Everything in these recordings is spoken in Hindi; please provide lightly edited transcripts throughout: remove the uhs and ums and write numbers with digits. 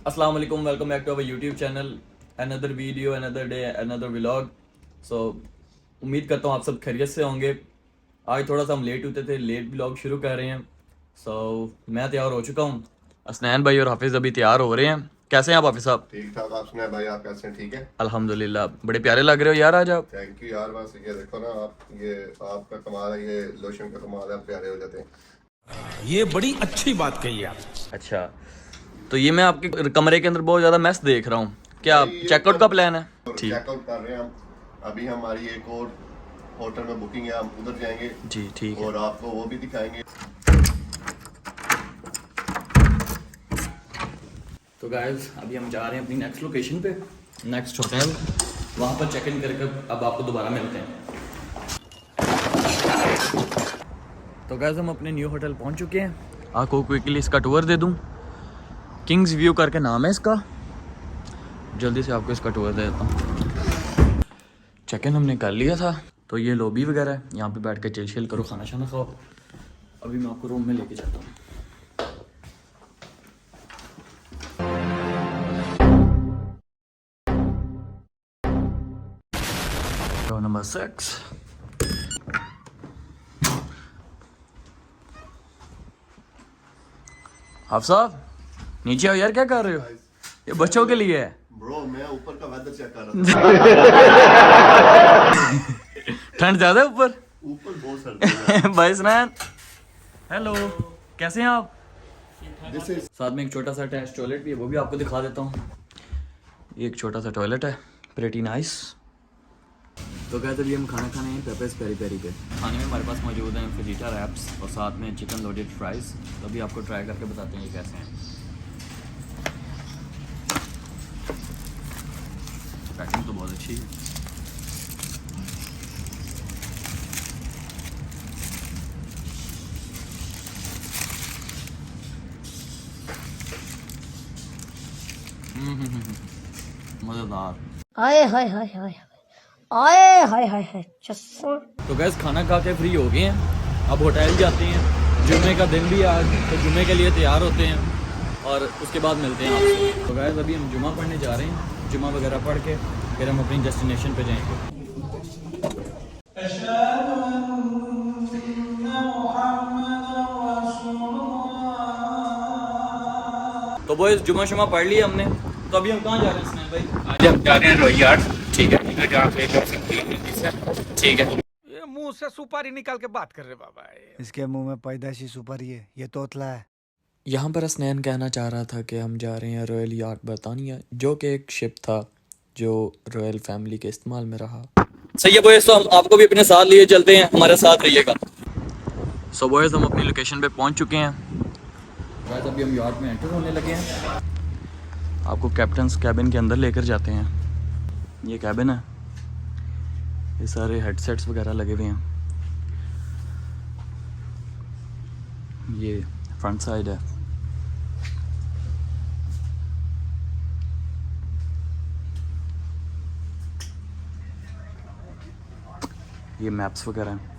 अस्सलाम वालेकुम, welcome back to our YouTube channel. Another video, another day, another vlog. So उम्मीद करता हूँ आप सब खैरियत से होंगे। आज थोड़ा सा हम लेट होते थे, लेट व्लॉग शुरू कर रहे हैं। सो मैं तैयार हो चुका हूँ, असनैन भाई और हाफिज़ अभी तैयार हो रहे हैं। कैसे हैं आप हाफिज़ साहब? ठीक ठाक। आप सुनाए भाई, आप कैसे हैं? ठीक है, अल्हम्दुलिल्लाह, बड़े प्यारे लग रहे हो यार आज आप। थैंक यू यार। बस ये देखो ना आप, ये आपका कमाल है, ये लोशन का कमाल है, आप प्यारे हो जाते हैं। ये बड़ी अच्छी बात कही आप। अच्छा, तो ये मैं आपके कमरे के अंदर बहुत ज़्यादा मैस देख रहा हूँ, क्या भाई ये चेकआउट का प्लान है? ठीक, चेकआउट कर रहे हैं हम। अभी हमारी एक और होटल में बुकिंग है, हम उधर जाएंगे जी ठीक है। और आपको वो भी दिखाएंगे। तो गाइस अभी हम जा रहे हैं अपनी नेक्स्ट लोकेशन पे, नेक्स्ट होटल। वहाँ पर चेक इन करके अब आपको दोबारा मिलते हैं। तो गाइस हम अपने न्यू होटल पहुँच चुके हैं। आपको क्विकली इसका टूर दे दूँ। किंग्स व्यू करके नाम है इसका। जल्दी से आपको इसका टूर दे देता हूँ। चेक इन हमने कर लिया था, तो ये लॉबी वगैरह है, यहाँ पे बैठ के चिल शिल करो, खाना शाना खाओ। अभी मैं आपको रूम में लेके जाता हूँ। नंबर 6। आप साहब नीचे आओ यार, क्या कर रहे हो? ये बच्चों के लिए है। ब्रो मैं ऊपर का वेदर चेक कर रहा था। ठंड ज्यादा है ऊपर। ऊपर बहुत सर्दी है। भाई स्नैन, हेलो, कैसे हैं आप? दिस इज साथ में एक छोटा सा अटैच टॉयलेट भी है, वो भी आपको दिखा देता हूँ। ये एक छोटा सा टॉयलेट है, प्रेटी नाइस। तो कहते अभी हम खाना खाने हैं पेपर्स पेरी पेरी पे। खाने में हमारे पास मौजूद हैं फजीटा रैप्स और साथ में चिकन लोडेड फ्राइज़। तो अभी आपको ट्राई करके बताते हैं ये कैसे हैं। पैकिंग तो बहुत अच्छी है। मज़ेदार। आए हाय हाय हाय आए हाय हाय हाय चस्सा। तो गैस खाना खा के फ्री हो गए हैं, अब होटल जाते हैं। जुम्मे का दिन भी आज, तो जुम्मे के लिए तैयार होते हैं और उसके बाद मिलते हैं आपसे। तो गैस अभी हम जुम्मा पढ़ने जा रहे हैं, जुम्मा वगैरह पढ़ के फिर हम अपनी डेस्टिनेशन पे जाएंगे। तो बॉयज जुम्मा शुमा पढ़ लिया हमने, तो अभी हम कहाँ जा रहे हैं स्नैन भाई? आज हम जा रहे हैं रोहियार्ड। ठीक है, जहाँ पे कर सकते हैं हिंदी से। ठीक है। ये मुंह से सुपारी निकाल के बात कर रहे बाबा। इसके मुंह में पैदाशी सुपारी है, ये तोतला है। यहाँ पर असनैन कहना चाह रहा था कि हम जा रहे हैं रॉयल यार्ड बरतानिया, जो कि एक शिप था जो रॉयल फैमिली के इस्तेमाल में रहा। सही है बॉयज, तो हम आपको भी अपने साथ लिए चलते हैं, हमारे साथ रहिएगा। सो बॉयज हम अपनी लोकेशन पे पहुंच चुके हैं। गाइस अभी हम यार्ड में एंटर होने लगे हैं। आपको कैप्टन्स कैबिन के अंदर लेकर जाते हैं। ये कैबिन है, ये सारे हेडसेट्स वगैरह लगे हुए हैं। ये फ्रंट साइड है। ये मैप्स वगैरह हैं।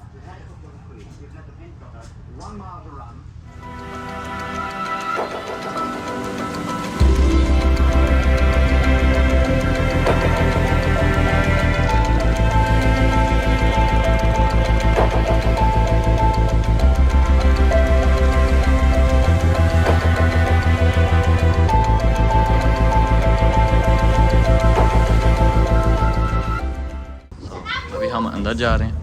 अभी हम अंदर जा रहे हैं।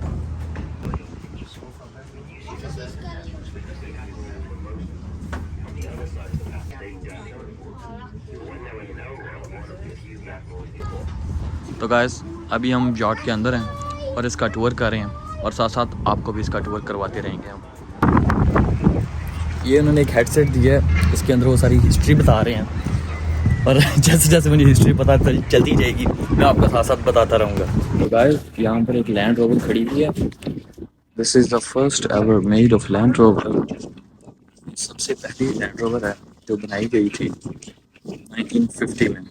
तो गाइस अभी हम यार्ड के अंदर हैं और इसका टूर कर रहे हैं और साथ साथ आपको भी इसका टूर करवाते रहेंगे हम। ये उन्होंने एक हेडसेट दिया है, इसके अंदर वो सारी हिस्ट्री बता रहे हैं और जैसे जैसे मुझे हिस्ट्री पता चलती जाएगी मैं आपको साथ साथ बताता रहूँगा। तो गाइस यहाँ पर एक लैंड रोवर खड़ी हुई है। This is the first ever made of land rover. सबसे पहली लैंड रोवर है जो बनाई गई थी 1950 में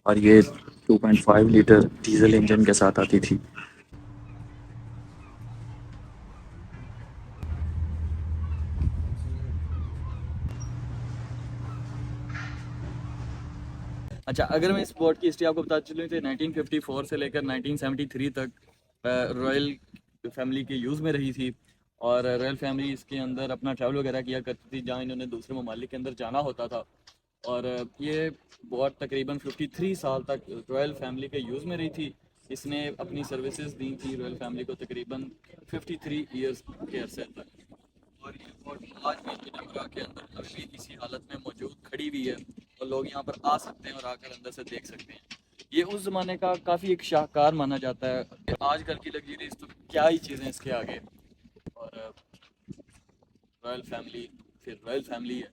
और ये 2.5 लीटर डीजल इंजन के साथ आती थी। अच्छा, अगर मैं इस बोट की हिस्ट्री आपको बता चलूँ तो 1954 से लेकर 1973 तक रॉयल फैमिली के यूज़ में रही थी। और रॉयल फैमिली इसके अंदर अपना ट्रैवल वगैरह किया करती थी जहाँ इन्होंने दूसरे ममालिक के अंदर जाना होता था। और ये बोट तकरीबन 53 साल तक रॉयल फैमिली के यूज़ में रही थी। इसने अपनी सर्विसेज दी थी रॉयल फैमिली को तकरीबन 53 ईयर्स के अरसे तक। और ये बोट आज भी एडिनबरा के अंदर अभी भी इसी हालत में मौजूद खड़ी हुई है और लोग यहाँ पर आ सकते हैं और आकर अंदर से देख सकते हैं। ये उस ज़माने का काफ़ी एक शाहकार माना जाता है। आजकल की लग्जरीज तो क्या ही चीज़ें इसके आगे। और रॉयल फैमिली फिर रॉयल फैमिली है,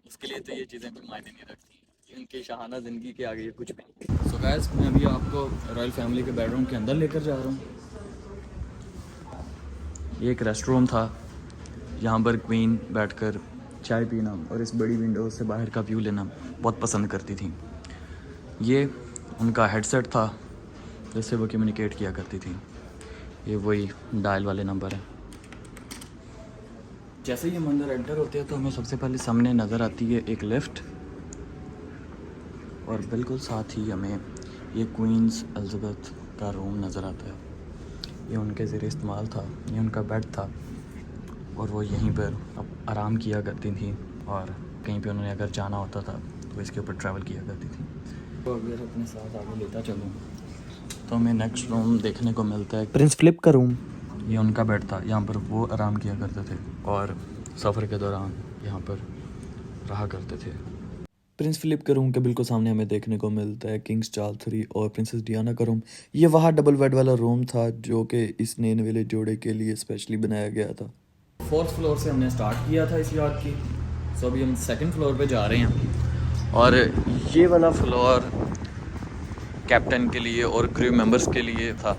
उसके लिए तो ये चीज़ें कोई मायने नहीं रखती। इनकी शाहाना ज़िंदगी के आगे ये कुछ भी नहीं। सो गाइस, मैं अभी आपको रॉयल फैमिली के बेडरूम के अंदर लेकर जा रहा हूँ। ये एक रेस्ट रूम था, यहाँ पर क्वीन बैठकर चाय पीना और इस बड़ी विंडो से बाहर का व्यू लेना बहुत पसंद करती थी। ये उनका हेडसेट था जिससे वो कम्युनिकेट किया करती थी। ये वही डायल वाले नंबर है। जैसे ही हम अंदर एंटर होते हैं तो हमें सबसे पहले सामने नज़र आती है एक लिफ्ट और बिल्कुल साथ ही हमें ये क्वींस एलिज़ाबेथ का रूम नज़र आता है। ये उनके ज़रिए इस्तेमाल था, ये उनका बेड था और वो यहीं पर अब आराम किया करती थी और कहीं पे उन्होंने अगर जाना होता था तो इसके ऊपर ट्रैवल किया करती थी। तो अगर अपने साथ आगे लेता चलूँ तो हमें नेक्स्ट रूम देखने को मिलता है प्रिंस फिलिप का रूम। ये उनका बेड था, यहाँ पर वो आराम किया करते थे और सफ़र के दौरान यहाँ पर रहा करते थे। प्रिंस फिलिप के रूम के बिल्कुल सामने हमें देखने को मिलता है किंग्स चार्ल्स III और प्रिंसेस डियाना का रूम। ये वहाँ डबल बेड वाला रूम था जो कि इस नए वाले जोड़े के लिए स्पेशली बनाया गया था। 4th फ्लोर से हमने स्टार्ट किया था इस यार्ड की। सो अभी हम 2nd फ्लोर पे जा रहे हैं और ये वाला फ्लोर कैप्टन के लिए और क्रू मेंबर्स के लिए था।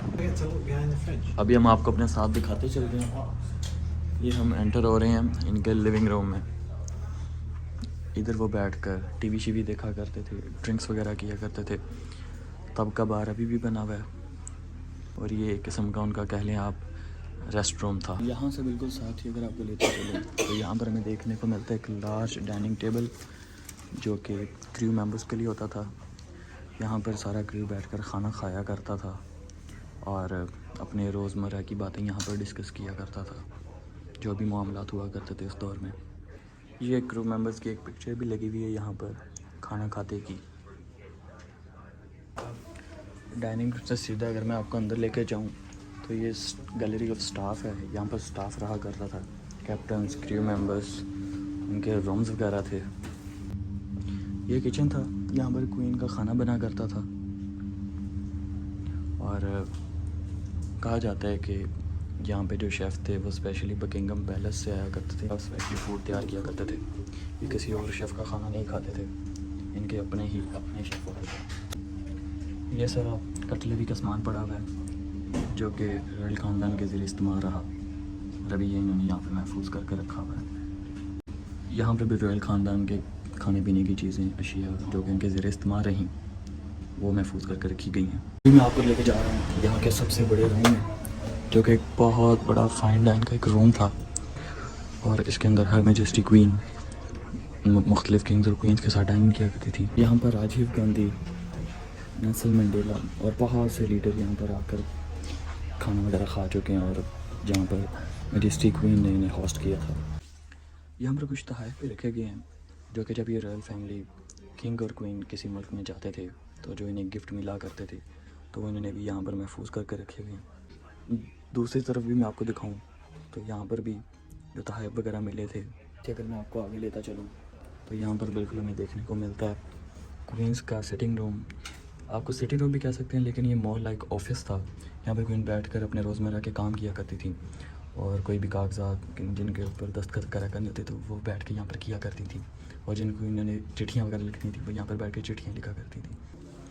अभी हम आपको अपने साथ दिखाते चल रहे हैं। ये हम एंटर हो रहे हैं इनके लिविंग रूम में। इधर वो बैठकर टीवी शीवी देखा करते थे, ड्रिंक्स वगैरह किया करते थे। तब का बार अभी भी बना हुआ है और ये एक किस्म का उनका कह लें आप रेस्ट रूम था। यहाँ से बिल्कुल साथ ही अगर आपको लेते चलें तो यहाँ पर हमें देखने को मिलता है एक लार्ज डाइनिंग टेबल जो कि क्रू मेंबर्स के लिए होता था। यहाँ पर सारा क्रू बैठकर खाना खाया करता था और अपने रोज़मर्रा की बातें यहाँ पर डिस्कस किया करता था, जो भी मामलात हुआ करते थे उस दौर में। ये क्रू मेंबर्स की एक पिक्चर भी लगी हुई है यहाँ पर खाना खाते की। डाइनिंग से सीधा अगर मैं आपको अंदर लेके जाऊँ तो ये गैलरी ऑफ स्टाफ है। यहाँ पर स्टाफ रहा करता था, कैप्टन्स, क्रू मेंबर्स, उनके रूम्स वगैरह थे। ये किचन था, यहाँ पर क्वीन का खाना बना करता था और कहा जाता है कि यहाँ पे जो शेफ़ थे वो स्पेशली बकिंगम पैलेस से आया करते थे और स्पेशली फूड तैयार किया करते थे। ये किसी और शेफ़ का खाना नहीं खाते थे, इनके अपने शेफ़ होते थे। ये सारा कटलरी का सामान पड़ा हुआ है जो कि रॉयल ख़ानदान के ज़रिए इस्तेमाल रहा और अभी ये इन्होंने यहाँ पे महफूज करके रखा हुआ है। यहाँ पर भी रॉयल ख़ानदान के खाने पीने की चीज़ें, अशिया जो कि इनके ज़रिए इस्तेमाल रहीं, वो महफूज करके रखी गई हैं। अभी मैं आपको लेके जा रहा हूँ यहाँ के सबसे बड़े रूम में जो कि एक बहुत बड़ा फाइन डाइन का एक रूम था और इसके अंदर हर मेजेस्टी क्वीन मुख्तलिफ किंग्स और क्वींस के साथ डाइनिंग किया करती थी। यहाँ पर राजीव गांधी, नेल्सन मंडेला और बहुत से लीडर यहाँ पर आकर खाना वगैरह खा चुके हैं और जहाँ पर मेजेस्टी क्वीन ने इन्हें होस्ट किया था। यहाँ पर कुछ तोहफ़े भी रखे गए हैं जो कि जब ये रॉयल फैमिली किंग और क्वीन किसी मुल्क में जाते थे तो जो इन्हें गिफ्ट मिला करते थे तो इन्होंने भी यहाँ पर महफूज करके रखे हुए हैं। दूसरी तरफ भी मैं आपको दिखाऊं तो यहाँ पर भी जो तोहफ़े वगैरह मिले थे, अगर मैं आपको आगे लेता चलूँ तो यहाँ पर बिल्कुल हमें देखने को मिलता है क्वींस का सिटिंग रूम। आपको सिटिंग रूम भी कह सकते हैं लेकिन ये मोर लाइक ऑफिस था। यहाँ पर क्वीन बैठकर अपने रोज़मर्रा के काम किया करती थी और कोई भी कागजात जिनके ऊपर दस्तखत करा करने होते तो वो बैठ के यहाँ पर किया करती थी और जिनको इन्होंने चिट्ठियाँ वगैरह लिखनी थी वो यहाँ पर बैठ के चिट्ठियाँ लिखा करती थी।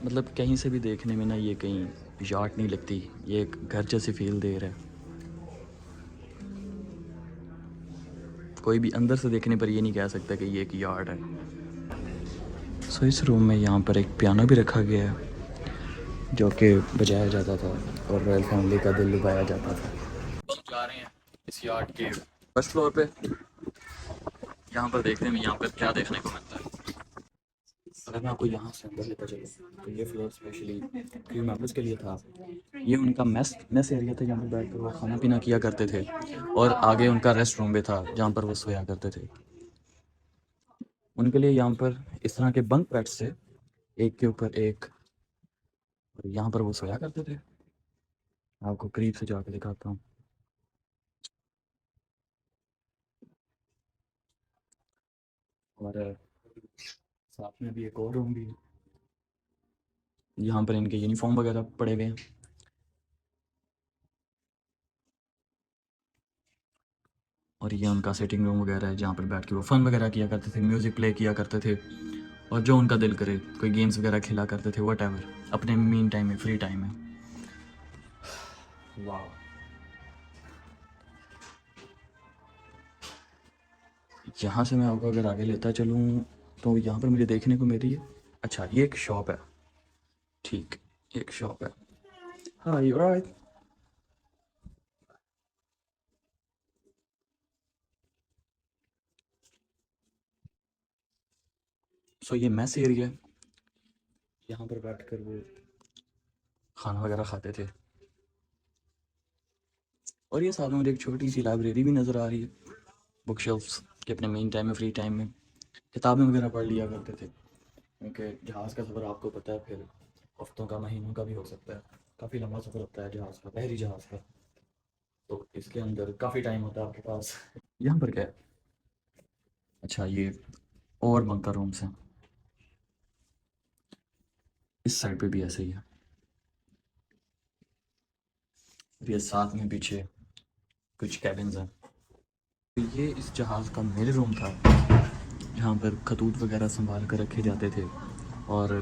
मतलब कहीं से भी देखने में ना ये कहीं यार्ड नहीं लगती, ये एक घर जैसी फील दे रहा है। कोई भी अंदर से देखने पर ये नहीं कह सकता कि ये एक यार्ड है। सो इस रूम में यहाँ पर एक पियानो भी रखा गया है जो कि बजाया जाता था और रॉयल फैमिली का दिल लुभाया जाता था। हम जा रहे हैं इस यार्ड के 1st फ्लोर पे। यहाँ पर देखते हैं यहाँ पर क्या देखने को मिलता है। अगर मैं आपको यहाँ से अंदर लेता चलूँ तो ये फ्लोर स्पेशली क्रू मेंबर्स के लिए था। ये उनका मेस एरिया था, जहाँ पर बैठ कर वो खाना पीना किया करते थे, और आगे उनका रेस्ट रूम भी था जहाँ पर वो सोया करते थे। उनके लिए यहाँ पर इस तरह के बंक बेड्स थे, एक के ऊपर एक, और यहाँ पर वो सोया करते थे। आपको करीब से जाकर दिखाता हूँ। और साथ में भी एक और रूम भी है, यहाँ पर इनके यूनिफॉर्म वगैरह पड़े हुए हैं। और ये उनका सेटिंग रूम वगैरह है, जहाँ पर बैठ के वो फ़न वगैरह किया करते थे, म्यूज़िक प्ले किया करते थे, और जो उनका दिल करे कोई गेम्स वगैरह खेला करते थे, वट एवर, अपने मीन टाइम में, फ्री टाइम में। वाह, यहाँ से मैं आपको अगर आगे लेता चलूँ तो यहाँ पर मुझे देखने को मिल रही है, अच्छा ये एक शॉप है, ठीक, एक शॉप है। हाँ यू राइट। सो ये मैस एरिया है, यहाँ पर बैठ कर वो खाना वगैरह खाते थे। और ये साथ में मुझे एक छोटी सी लाइब्रेरी भी नज़र आ रही है, बुक शेल्फ्स के अपने मेन टाइम में, फ्री टाइम में किताबें वगैरह पढ़ लिया करते थे, क्योंकि जहाज़ का सफ़र आपको पता है फिर हफ्तों का, महीनों का भी हो सकता है, काफ़ी लंबा सफ़र होता है जहाज़ का, बहरी जहाज़ का, तो इसके अंदर काफ़ी टाइम होता है आपके पास। यहाँ पर क्या है, अच्छा ये और बंकर रूम्स हैं, इस साइड पे भी ऐसे ही है। ये साथ में पीछे कुछ कैबिन्स हैं। तो ये इस जहाज़ का मेरे रूम था, जहाँ पर खतूत वगैरह संभाल कर रखे जाते थे, और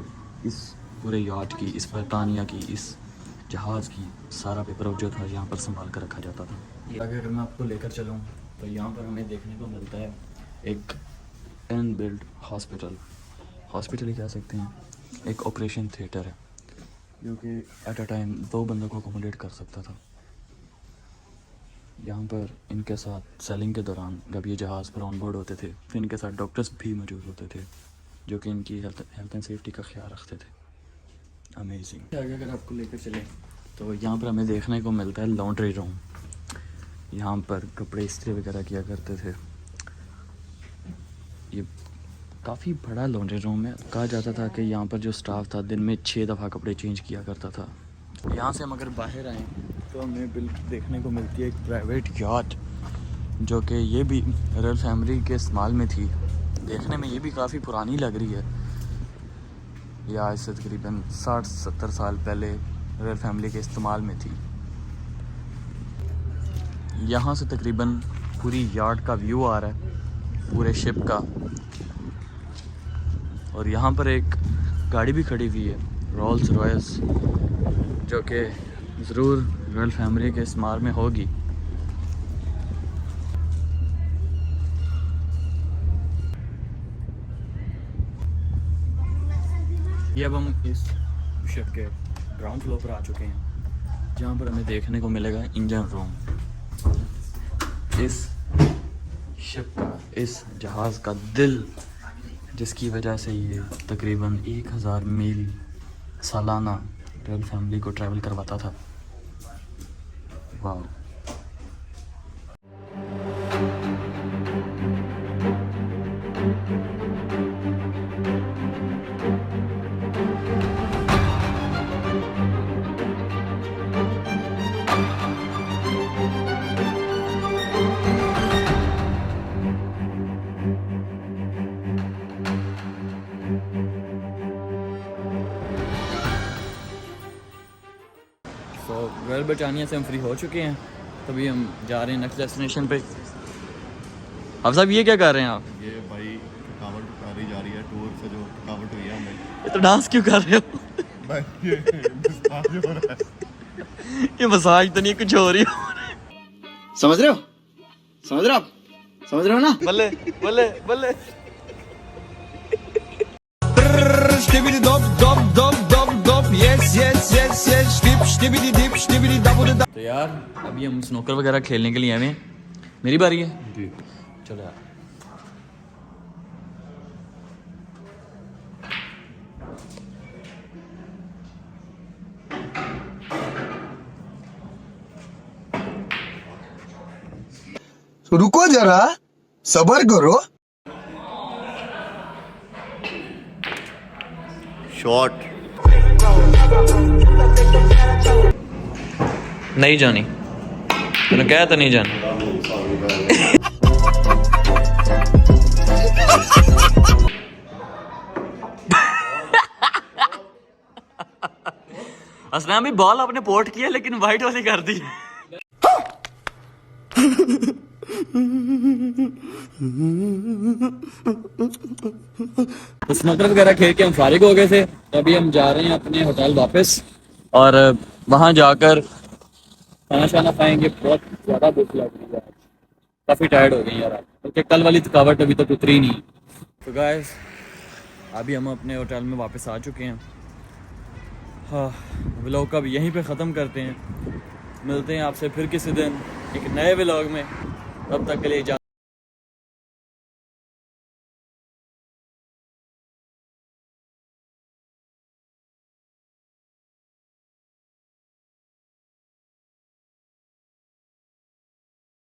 इस पूरे याट की, इस बरतानिया की, इस जहाज़ की सारा पेपर वर्क जो था यहाँ पर संभाल कर रखा जाता था। अगर मैं आपको लेकर चलूँ तो यहाँ पर हमें देखने को मिलता है एक इनबिल्ट हॉस्पिटल ही कह सकते हैं, एक ऑपरेशन थिएटर है जो कि एट अ टाइम 2 बंदों को अकोमोडेट कर सकता था। यहाँ पर इनके साथ सेलिंग के दौरान जब ये जहाज़ पर ऑन बोर्ड होते थे तो इनके साथ डॉक्टर्स भी मौजूद होते थे जो कि इनकी हेल्थ एंड सेफ्टी का ख्याल रखते थे। अमेजिंग। आगे अगर आपको लेकर चलें तो यहाँ पर हमें देखने को मिलता है लॉन्ड्री रूम, यहाँ पर कपड़े इस्त्री वगैरह किया करते थे। ये काफ़ी बड़ा लॉन्ड्री रूम है, कहा जाता था कि यहाँ पर जो स्टाफ था दिन में 6 दफ़ा कपड़े चेंज किया करता था। यहाँ से हम अगर बाहर आएँ तो हमें बिल्कुल देखने को मिलती है एक प्राइवेट याट, जो कि ये भी रॉयल फैमिली के इस्तेमाल में थी। देखने में ये भी काफ़ी पुरानी लग रही है, या आज से तकरीबन 60-70 साल पहले रॉयल फैमिली के इस्तेमाल में थी। यहाँ से तकरीबन पूरी यार्ड का व्यू आ रहा है, पूरे शिप का। और यहाँ पर एक गाड़ी भी खड़ी हुई है, रोल्स रॉयस, जो कि ज़रूर रॉयल फैमिली के इस्तेमाल में होगी। ये अब हम इस शिप के ग्राउंड फ्लोर पर आ चुके हैं, जहाँ पर हमें देखने को मिलेगा इंजन रूम। इस शिप का, इस जहाज़ का दिल, जिसकी वजह से ये तकरीबन 1000 मील सालाना रॉयल फैमिली को ट्रैवल करवाता था। वाह। तो रॉयल ब्रिटानिया से हम फ्री हो चुके हैं, तभी हम जा रहे हैं नेक्स्ट डेस्टिनेशन पे। अब साहब ये क्या कर रहे हैं आप? ये भाई थकावट उतारी जा रही है, टूर से जो थकावट हुई है हमें। ये तो डांस क्यों कर रहे हो? भाई ये मसाज हो रहा है। ये मसाज तो नहीं, कुछ हो रही है। समझ रहे हो? समझ रहे हो आप? समझ रहे हो ना? बल्ले बल्ले बल्ले। तो यार अभी हम स्नूकर वगैरह खेलने के लिए आए हैं। मेरी बारी है जी, चलो यार। रुको जरा, सबर करो। शॉट नहीं जानी, तूने कहा था नहीं जानी। असलम भी बॉल आपने पोर्ट किया लेकिन वाइट वाली कर दी। तो स्नूकर वगैरह खेल के हम फारिग हो गए थे, तो अभी हम जा रहे हैं अपने होटल वापस और वहां जाकर खाना शाना खाएंगे। बहुत ज़्यादा भूख लग रही है, काफ़ी टायर्ड हो गई यार क्योंकि कल वाली थकावट अभी तक उतरी नहीं। तो गाइस अभी हम अपने होटल में वापस आ चुके हैं। हाँ, व्लॉग का भी यहीं पे ख़त्म करते हैं। मिलते हैं आपसे फिर किसी दिन एक नए व्लॉग में, तब तक के लिए